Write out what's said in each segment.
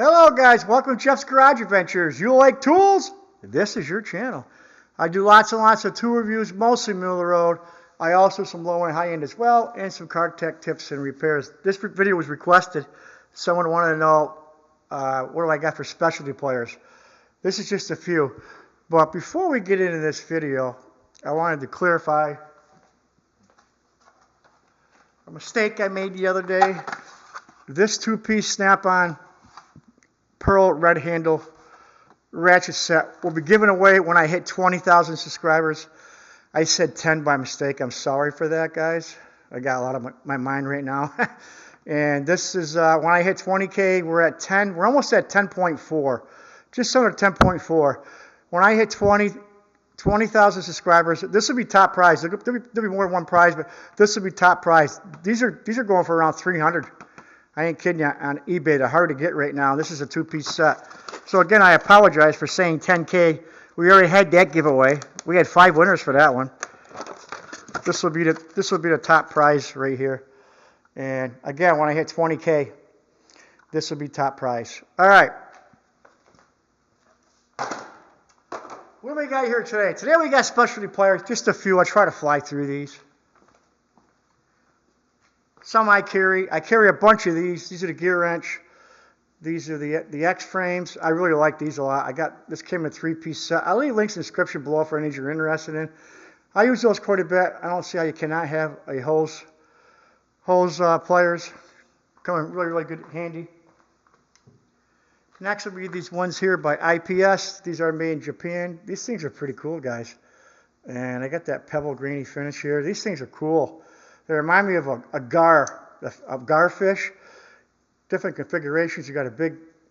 Hello guys, welcome to Jeff's Garage Adventures. You like tools? This is your channel. I do lots and lots of tool reviews, mostly middle of the road. I also some low and high end as well, and some car tech tips and repairs. This video was requested. Someone wanted to know what do I got for specialty pliers. This is just a few. But before we get into this video, I wanted to clarify a mistake I made the other day. This two-piece snap-on pearl red handle ratchet set will be given away when I hit 20,000 subscribers. I said 10 by mistake. I'm sorry for that, guys. I got a lot of my mind right now. And this is when I hit 20K, we're at 10. We're almost at 10.4. Just under 10.4. When I hit 20,000 subscribers, this will be top prize. There'll be more than one prize, but this will be top prize. These are going for around 300. I ain't kidding you, on eBay. They're hard to get right now. This is a two-piece set. So again, I apologize for saying 10K. We already had that giveaway. We had 5 winners for that one. This will be the top prize right here. And again, when I hit 20K, this will be top prize. All right. What do we got here today? Today we got specialty pliers, just a few. I try to fly through these. Some I carry. I carry a bunch of these. These are the gear wrench. These are the X frames. I really like these a lot. This came in a 3-piece set. I'll leave links in the description below for any of you you're interested in. I use those quite a bit. I don't see how you cannot have a hose pliers. Come in really good handy. Next will be these ones here by IPS. These are made in Japan. These things are pretty cool, guys. And I got that pebble grainy finish here. These things are cool. They remind me of a gar fish. Different configurations. You got a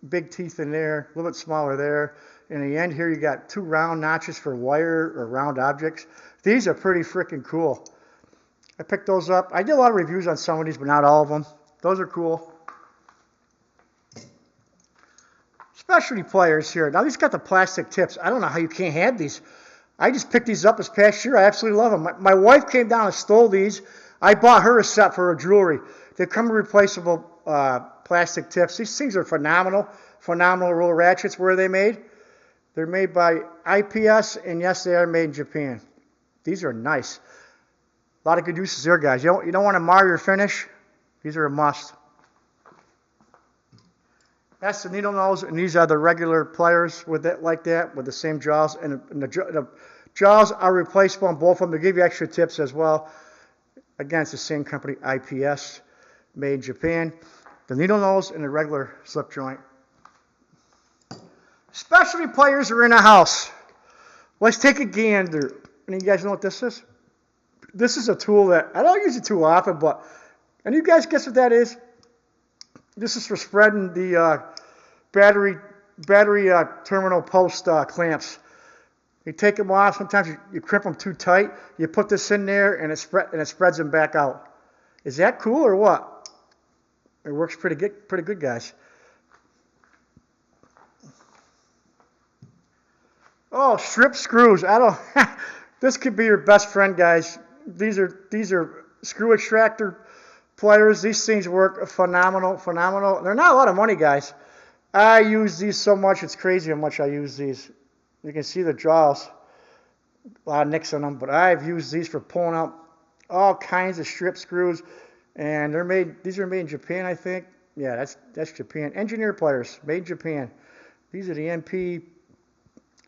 big teeth in there, a little bit smaller there. In the end here, you got 2 round notches for wire or round objects. These are pretty freaking cool. I picked those up. I did a lot of reviews on some of these, but not all of them. Those are cool. Specialty pliers here. Now these got the plastic tips. I don't know how you can't have these. I just picked these up this past year. I absolutely love them. My wife came down and stole these. I bought her a set for her jewelry. They come with replaceable plastic tips. These things are phenomenal. Phenomenal roller ratchets. Where are they made? They're made by IPS, and yes, they are made in Japan. These are nice. A lot of good uses there, guys. You don't want to mar your finish. These are a must. That's the needle nose, and these are the regular pliers with it like that, with the same jaws. And the jaws are replaceable on both of them. They give you extra tips as well. Again, it's the same company, IPS, made in Japan. The needle nose and the regular slip joint. Specialty pliers are in the house. Let's take a gander. Any of you guys know what this is? This is a tool that I don't use it too often, but any of you guys guess what that is? This is for spreading the battery terminal post clamps. You take them off. Sometimes you crimp them too tight. You put this in there, and it spreads them back out. Is that cool or what? It works pretty good, guys. Oh, strip screws. This could be your best friend, guys. These are screw extractor pliers. These things work phenomenal. They're not a lot of money, guys. I use these so much. It's crazy how much I use these. You can see the jaws, a lot of nicks on them, but I've used these for pulling out all kinds of strip screws, and these are made in Japan, I think. Yeah, that's Japan. Engineer pliers, made in Japan. These are the MP,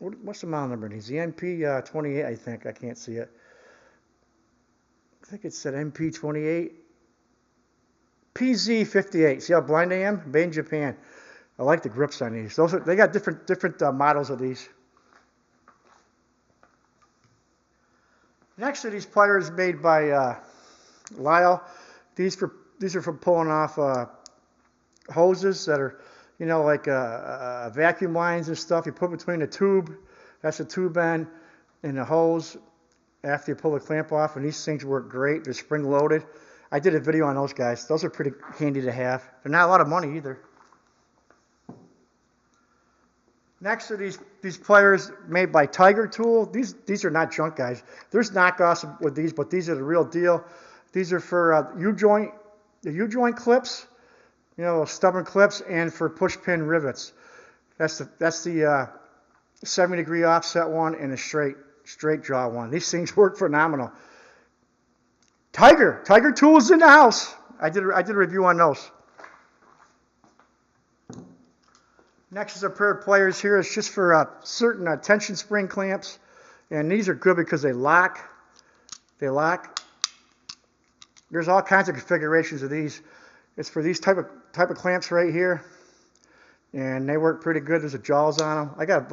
what's the model number? These the MP 28, I think. I can't see it. I think it said MP 28. PZ 58. See how blind I am? Made in Japan. I like the grips on these. They got different models of these. Next to these pliers made by Lyle. These are for pulling off hoses that are, like vacuum lines and stuff. You put between the tube, that's the tube end, and the hose after you pull the clamp off. And these things work great. They're spring loaded. I did a video on those guys. Those are pretty handy to have. They're not a lot of money either. Next to these pliers made by Tiger Tool. These are not junk, guys. There's knockoffs with these, but these are the real deal. These are for the U-joint clips. You know, stubborn clips, and for push pin rivets. That's the 70-degree offset one and a straight draw one. These things work phenomenal. Tiger tools in the house. I did a review on those. Next is a pair of pliers here. It's just for certain tension spring clamps, and these are good because they lock. They lock. There's all kinds of configurations of these. It's for these type of clamps right here, and they work pretty good. There's a jaws on them. I got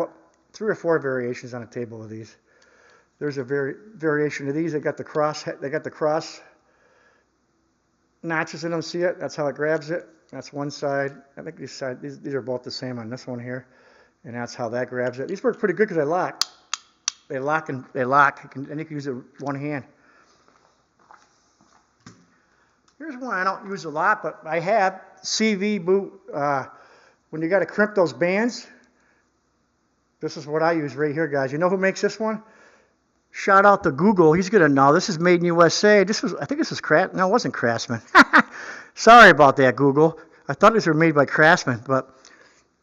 3 or 4 variations on a table of these. There's a variation of these. They got the cross notches in them. See it? That's how it grabs it. That's one side. I think these are both the same on this one here, and that's how that grabs it. These work pretty good because they lock. They lock and you can use it with one hand. Here's one I don't use a lot, but I have. CV boot. When you got to crimp those bands, this is what I use right here, guys. You know who makes this one? Shout out to Google. He's gonna know. This is made in USA. I think this was Craftsman. No, it wasn't Craftsman. Sorry about that, Google. I thought these were made by Craftsman, but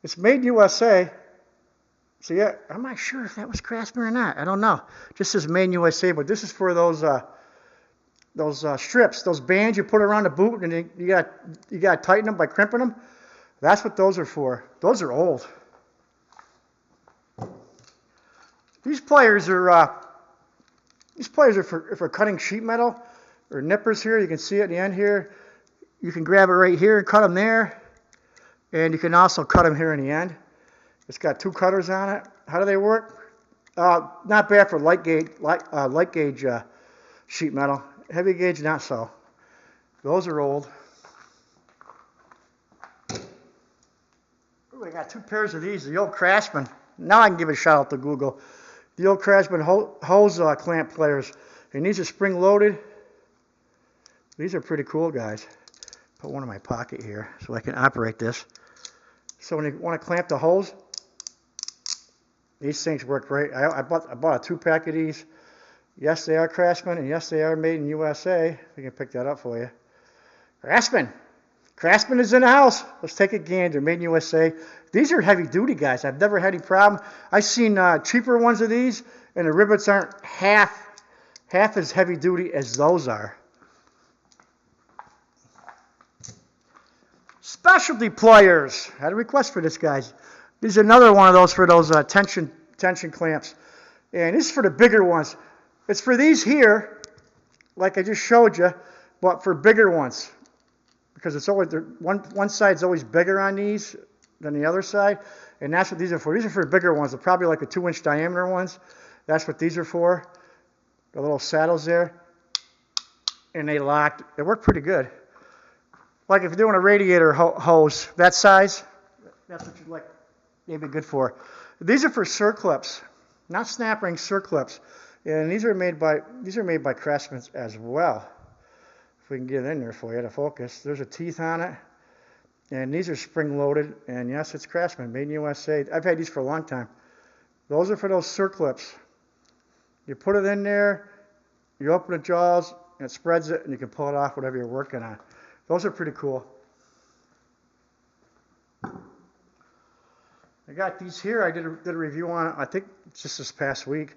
it's made in USA. So yeah, I'm not sure if that was Craftsman or not. I don't know. It just says made in USA, but this is for those strips, those bands you put around the boot, and you got to tighten them by crimping them. That's what those are for. Those are old. These pliers are for cutting sheet metal or nippers here. You can see it at the end here. You can grab it right here and cut them there, and you can also cut them here in the end. It's got 2 cutters on it. How do they work? Not bad for light gauge sheet metal. Heavy gauge, not so. Those are old. Ooh, I got 2 pairs of these, the old Craftsman. Now I can give a shout out to Google. The old Craftsman hose clamp pliers. And these are spring loaded. These are pretty cool, guys. Put one in my pocket here so I can operate this. So when you want to clamp the hose, these things work great. I bought a 2-pack of these. Yes, they are Craftsman, and yes, they are made in USA. We can pick that up for you. Craftsman is in the house. Let's take a gander. Made in USA. These are heavy duty, guys. I've never had any problem. I've seen cheaper ones of these, and the rivets aren't half as heavy duty as those are. Specialty pliers. I had a request for this, guys. This is another one of those for those tension clamps, and this is for the bigger ones. It's for these here, like I just showed you, but for bigger ones, because it's always one side's always bigger on these than the other side, and that's what these are for. These are for bigger ones. They're probably like the 2-inch diameter ones. That's what these are for. The little saddles there, and they lock. They work pretty good. Like if you're doing a radiator hose, that size, that's what you'd like. They'd be good for. These are for circlips, not snap ring circlips. And these are made by Craftsman as well. If we can get it in there for you to focus. There's a teeth on it. And these are spring loaded. And yes, it's Craftsman, made in USA. I've had these for a long time. Those are for those circlips. You put it in there, you open the jaws, and it spreads it, and you can pull it off whatever you're working on. Those are pretty cool. I got these here. I did a review on it, I think just this past week.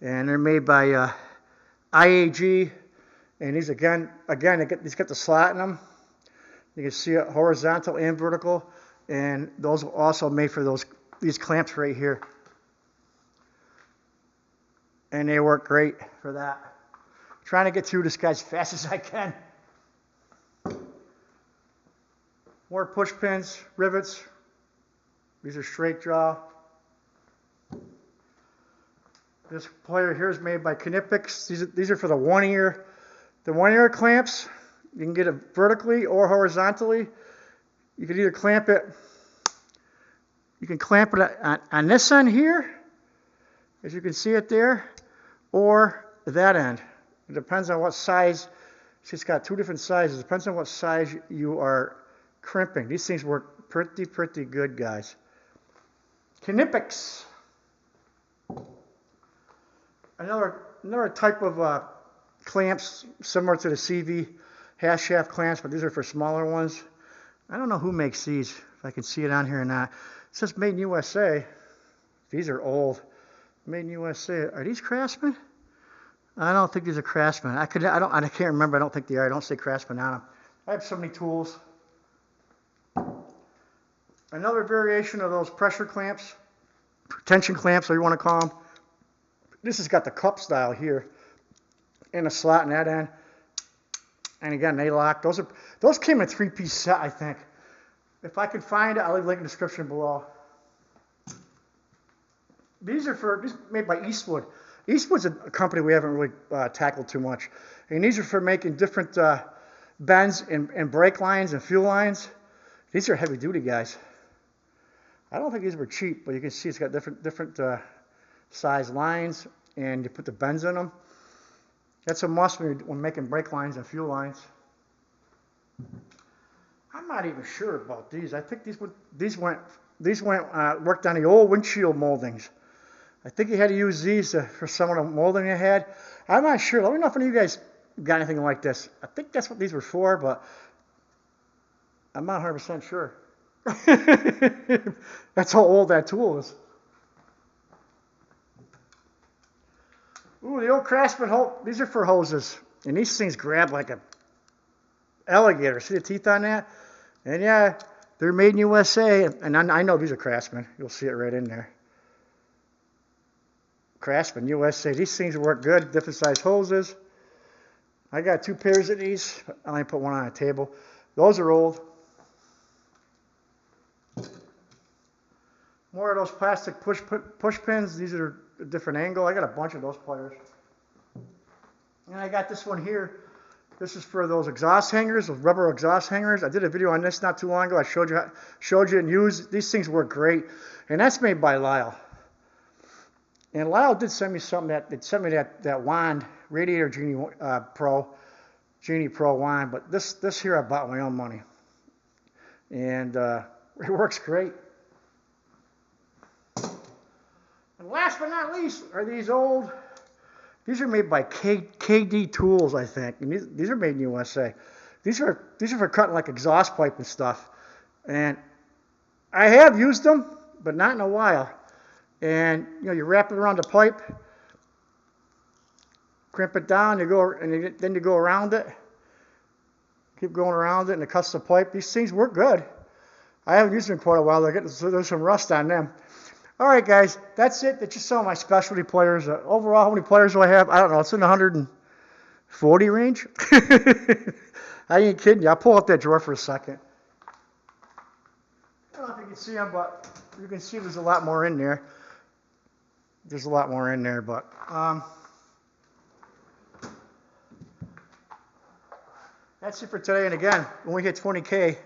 And they're made by IAG. And these, again, these got the slot in them. You can see it horizontal and vertical. And those are also made for these clamps right here. And they work great for that. Trying to get through this guy as fast as I can. More push pins, rivets. These are straight draw. This plier here is made by Crimping. These are for the one ear clamps. You can get it vertically or horizontally. You can either clamp it. You can clamp it on this end here, as you can see it there, or that end. It depends on what size. It's got 2 different sizes. It depends on what size you are crimping. These things work pretty good, guys. Crimping. Another type of clamps similar to the CV half shaft clamps, but these are for smaller ones. I don't know who makes these, if I can see it on here or not. It says Made in USA. These are old. Made in USA. Are these Craftsman? I don't think these are Craftsman. I can't remember. I don't think they are. I don't say Craftsman on them. I have so many tools. Another variation of those pressure clamps, tension clamps, whatever you want to call them. This has got the cup style here, and a slot in that end. And again, they lock. Those came in a 3-piece set, I think. If I can find it, I'll leave a link in the description below. These are made by Eastwood. Eastwood's a company we haven't really tackled too much. And these are for making different bends and brake lines and fuel lines. These are heavy duty, guys. I don't think these were cheap, but you can see it's got different size lines, and you put the bends in them. That's a must when making brake lines and fuel lines. I'm not even sure about these. I think these went worked on the old windshield moldings. I think you had to use these for some of the molding they had. I'm not sure. Let me know if any of you guys got anything like this. I think that's what these were for, but I'm not 100% sure. That's how old that tool is. Ooh, the old Craftsman these are for hoses. And these things grab like a alligator. See the teeth on that? And yeah, they're made in USA. And I know these are Craftsman. You'll see it right in there. Craftsman, USA. These things work good. Different size hoses. I got 2 pairs of these. I only put one on a table. Those are old. More of those plastic push pins. These are a different angle. I got a bunch of those pliers. And I got this one here. This is for those exhaust hangers, those rubber exhaust hangers. I did a video on this not too long ago. I showed you and used. These things work great. And that's made by Lyle. And Lyle did send me something that wand, Radiator Genie Pro wand. But this here I bought with my own money. And it works great. And last but not least are these old. These are made by KD Tools, I think. And these are made in USA. These are for cutting like exhaust pipe and stuff. And I have used them, but not in a while. And you wrap it around the pipe, crimp it down, then you go around it. Keep going around it, and it cuts the pipe. These things work good. I haven't used them in quite a while. There's some rust on them. All right, guys, that's it. That's just some of my specialty pliers. Overall, how many pliers do I have? I don't know. It's in the 140 range. I ain't kidding you. I'll pull up that drawer for a second. I don't know if you can see them, but you can see there's a lot more in there. There's a lot more in there, but that's it for today. And again, when we hit 20K,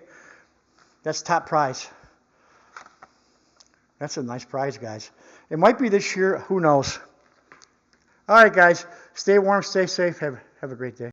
that's top prize. That's a nice prize, guys. It might be this year. Who knows? All right, guys. Stay warm, stay safe. Have a great day.